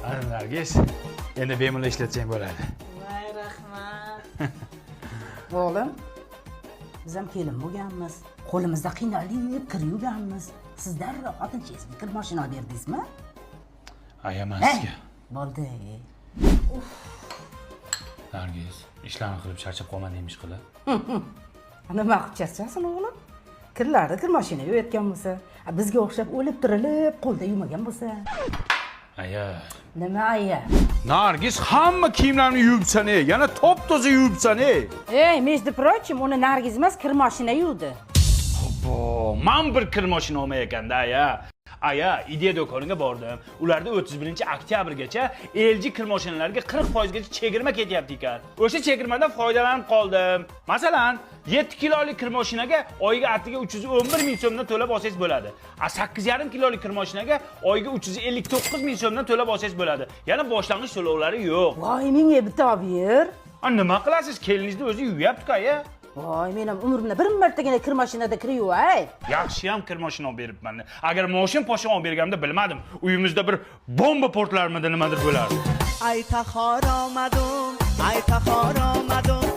Ana Nargiz, endi bemalol ishlatsang bo'ladi. Voy, rahmat. O'g'lim, biz ham kelin bo'lganmiz. Qo'limizda qiynalib kir yuvganmiz. Siz darrov xotinchangizni kir mashina olib berdingizmi? Ayaman sizga. Bo'ldi. Nargiz, ishlarni qilib charchab qolmadingmi qilib? Nima qilib charchasin o'g'lim? Kirlarni kir mashina yuvayotgan bo'lsa, bizga o'xshab o'lib tirilib qo'lda yuvmagan bo'lsa. Aya. Nima aya? Nargiz hamma kiyimlarni yuvibsan, yana top-toza yuvibsan. Ey, между прочим, uni Nargiz emas, kir mashina yuvdi. Hoppo, men bir kir mashina olmay ekanda, aya. Aya, ideya do'koniga bordim. Ularda 31-oktyabrgacha LG kir mashinalarga 40% gacha chegirma ketyapti ekan. O'sha chegirmadan foydalanib qoldim. Masalan, 7 kilolik kir mashinaga oyiga atiga 311 ming so'mdan to'lab olsangiz bo'ladi. 8,5 kilolik kir mashinaga oyiga 359 ming so'mdan to'lab olsangiz bo'ladi. Yana boshlang'ich to'lovlari yo'q. Voy, menga bitta olib ber. Nima qilasiz? Keliningizni o'zi yuvyapti-ku, aya. Voy, men ham umrimda bir martagina kir mashinada kir yuvay. Yaxshi ham kir mashina olib beribman. Agar moshin poshon olib berganimda bilmadim. Uyimizda bir bomba portlarmidi, nimadir bo'lardi. Ay tahor omadim, ay tahor omadim.